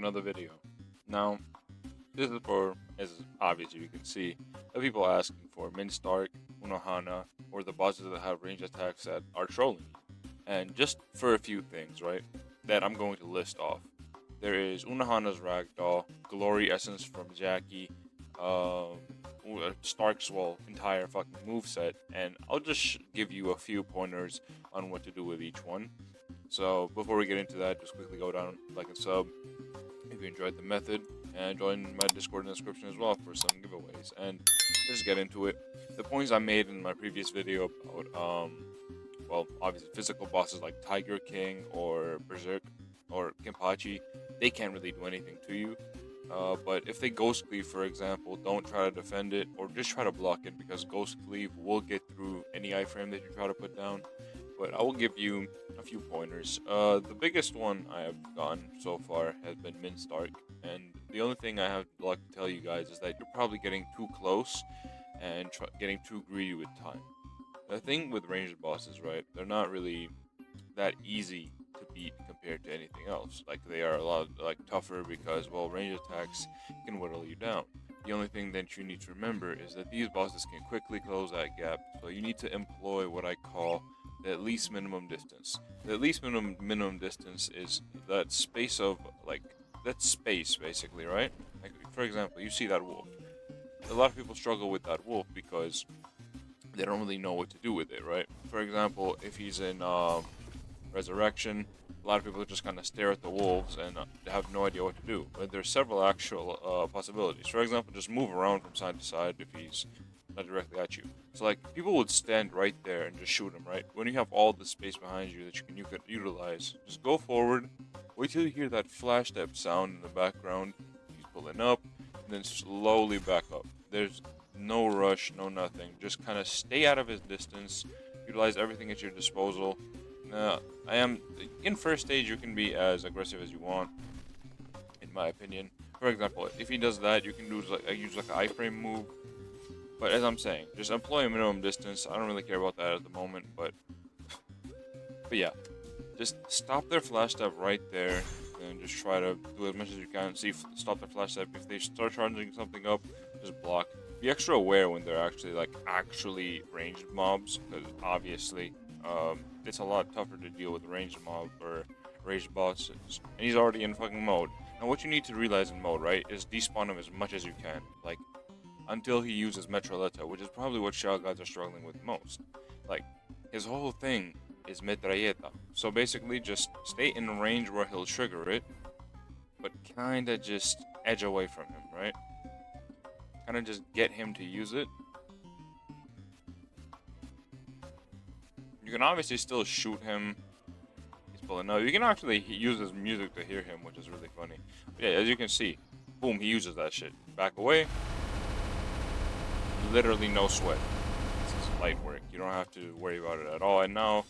another video. Now, this is for, as obviously you can see, the people asking for Minstark, Unohana, or the bosses that have range attacks that are trolling you. And just for a few things, right, that I'm going to list off. There is Unohana's Ragdoll, Glory Essence from Jackie, Stark's entire fucking moveset, and I'll just give you a few pointers on what to do with each one. So before we get into that, just quickly go down, like and sub if you enjoyed the method, and join my Discord in the description as well for some giveaways. And let's just get into it. The points I made in my previous video about, well, obviously physical bosses like Tiger King or Berserk or Kenpachi, they can't really do anything to you. But if they Ghost Cleave, for example, don't try to defend it or just try to block it, because Ghost Cleave will get through any iframe that you try to put down. But I will give you a few pointers. The biggest one I have gotten so far has been Minstark, and the only thing I have like to tell you guys is that you're probably getting too close and getting too greedy with time. The thing with ranged bosses, right? They're not really that easy to beat compared to anything else. Like, they are a lot tougher because, well, range attacks can whittle you down. The only thing that you need to remember is that these bosses can quickly close that gap, so you need to employ what I call the at least minimum distance. The at least minimum distance is that space of, like, that space basically, right? Like, for example, you see that wolf. A lot of people struggle with that wolf because they don't really know what to do with it, right? For example, if he's in Resurrection, a lot of people just kind of stare at the wolves and have no idea what to do. But there's several actual possibilities. For example, just move around from side to side if he's not directly at you. So, like, people would stand right there and just shoot him, right? When you have all the space behind you that you could utilize, just go forward, wait till you hear that flash step sound in the background. He's pulling up, and then slowly back up. There's no rush, no nothing. Just kind of stay out of his distance, utilize everything at your disposal. I am in first stage. You can be as aggressive as you want, in my opinion. For example, if he does that, you can use like an iframe move. But as I'm saying, just employ a minimum distance. I don't really care about that at the moment, but yeah, just stop their flash step right there, and just try to do as much as you can. Stop their flash step. If they start charging something up, just block. Be extra aware when they're actually ranged mobs, because obviously, it's a lot tougher to deal with ranged mob or ranged bosses, and he's already in fucking mode. Now, what you need to realize in mode, right, is despawn him as much as you can, like, until he uses Metraleta, which is probably what Shao guys are struggling with most. Like, his whole thing is Metralleta. So basically, just stay in range where he'll trigger it, but kinda just edge away from him, right? Kinda just get him to use it. You can obviously still shoot him. He's pulling out. You can actually use his music to hear him, which is really funny. But yeah, as you can see, boom, he uses that shit. Back away. Literally no sweat. This is light work. You don't have to worry about it at all. And now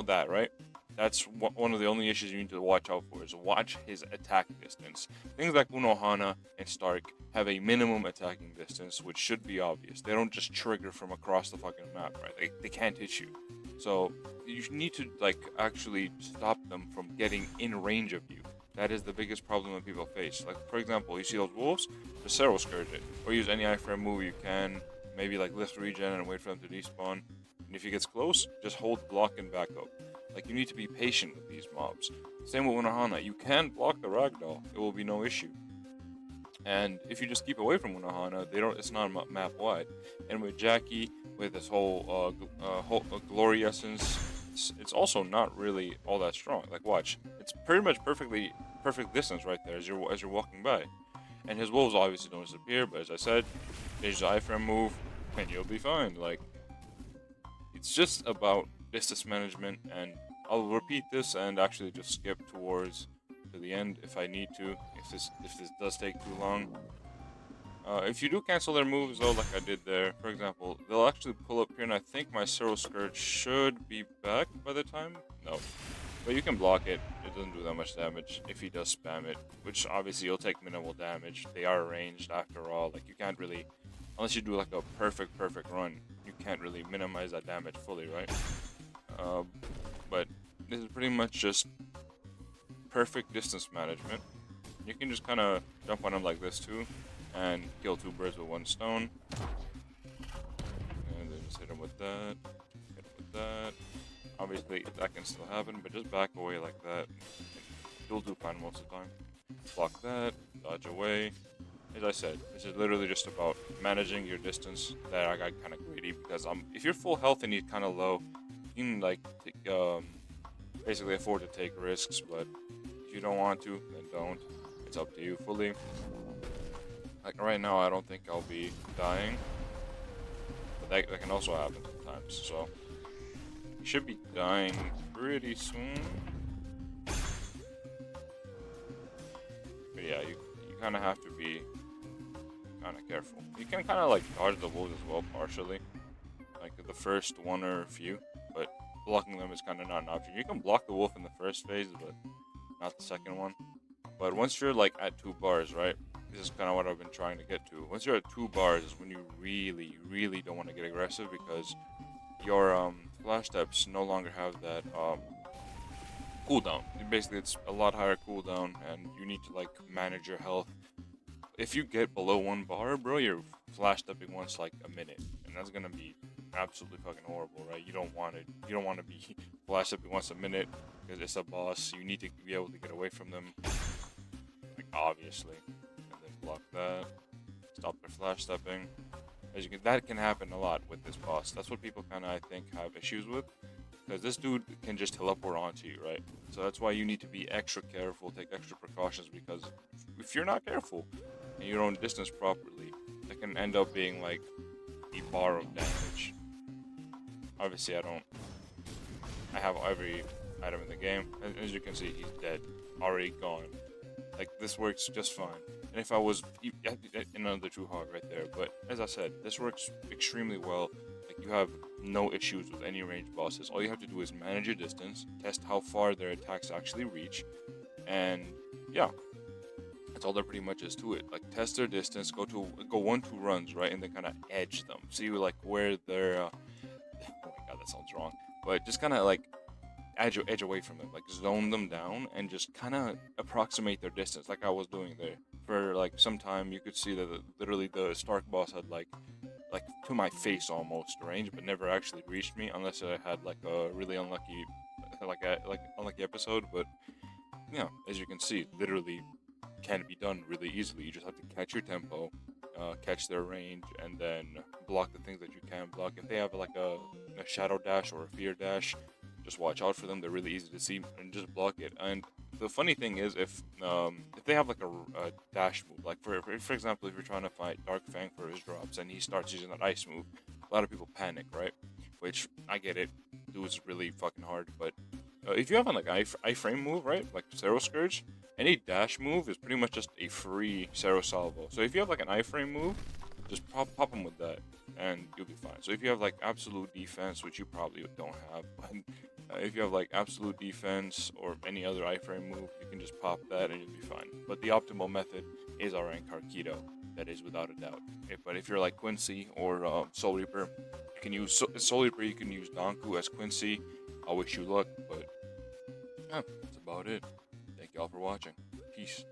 that, right? That's one of the only issues you need to watch out for, is watch his attack distance. Things like Unohana and Stark have a minimum attacking distance, which should be obvious. They don't just trigger from across the fucking map, right? They can't hit you. So you need to, like, actually stop them from getting in range of you. That is the biggest problem that people face. Like, for example, you see those wolves, just Cero Scourge it. Or use any iframe move you can. Maybe, like, lift regen and wait for them to despawn. And if he gets close, just hold block and back up. Like, you need to be patient with these mobs. Same with Unohana. You can block the Ragdoll. It will be no issue. And if you just keep away from Unohana, it's not map wide. And with Jackie, with this whole Glory Essence, it's also not really all that strong. Like, watch, it's pretty much perfect distance right there as you're walking by. And his wolves obviously don't disappear, but as I said, change the iframe move, and you'll be fine. Like, it's just about distance management, and I'll repeat this and actually just skip towards to the end if I need to, if this does take too long. If you do cancel their moves though, like I did there, for example, they'll actually pull up here, and I think my Cero Scourge should be back by the time. No, but you can block it. It doesn't do that much damage if he does spam it, which obviously you'll take minimal damage. They are ranged after all. Like, you can't really, unless you do like a perfect run, you can't really minimize that damage fully, right? But this is pretty much just perfect distance management. You can just kind of jump on him like this too, and kill 2 birds with 1 stone. And then just hit him with that, hit him with that. Obviously, that can still happen, but just back away like that. You'll do fine most of the time. Block that, dodge away. As I said, this is literally just about managing your distance. That I got kind of greedy because if you're full health and you're kind of low, you can like basically afford to take risks. But if you don't want to, then don't. It's up to you fully. Like right now, I don't think I'll be dying, but that can also happen sometimes. So you should be dying pretty soon. But yeah, you kind of have to be kind of careful. You can kind of like dodge the wolves as well, partially, like the first one or a few, but blocking them is kind of not an option. You can block the wolf in the first phase, but not the second one. But once you're like at 2 bars, right? This is kind of what I've been trying to get to. Once you're at 2 bars is when you really don't want to get aggressive because your flash steps no longer have that cooldown. Basically, it's a lot higher cooldown, and you need to like manage your health. If you get below 1 bar, bro, you're flash stepping once like a minute, and that's gonna be absolutely fucking horrible, right? You don't want it. You don't want to be flash stepping once a minute because it's a boss. You need to be able to get away from them, like obviously, and then block that. Stop their flash stepping. As you can, that can happen a lot with this boss. That's what people kind of I think have issues with. Because this dude can just teleport onto you, right? So that's why you need to be extra careful, take extra precautions, because if you're not careful and you don't distance properly, that can end up being like a bar of damage. Obviously, I have every item in the game. As you can see, he's dead, already gone. Like, this works just fine. And if I was another true hog right there, but as I said, this works extremely well. Like, you have no issues with any ranged bosses. All you have to do is manage your distance, test how far their attacks actually reach, and yeah, that's all there pretty much is to it. Like, test their distance, go 1-2 runs, right, and then kind of edge them. See like where they're. Oh my god, that sounds wrong. But just kind of like edge away from them, like zone them down, and just kind of approximate their distance, like I was doing there. For like some time, you could see that literally the Stark boss had like to my face almost range, but never actually reached me unless I had like a really unlucky, unlucky episode. But yeah, as you can see, literally can be done really easily. You just have to catch your tempo, catch their range, and then block the things that you can block. If they have like a shadow dash or a fear dash, just watch out for them. They're really easy to see, and just block it. And the funny thing is, if they have like a dash move, like for example, if you're trying to fight Dark Fang for his drops and he starts using that ice move, a lot of people panic, right? Which I get it, dude's really fucking hard. But if you have an like iframe move, right, like Zero Scourge, any dash move is pretty much just a free Zero Salvo. So if you have like an iframe move, just pop him with that, and you'll be fine. So if you have like absolute defense, which you probably don't have, but if you have like absolute defense or any other iframe move, you can just pop that and you'll be fine. But the optimal method is our Karkido, that is without a doubt. But if you're like Quincy or Soul Reaper, you can use Soul Reaper. You can use Danku as Quincy. I wish you luck, but yeah, that's about it. Thank y'all for watching. Peace.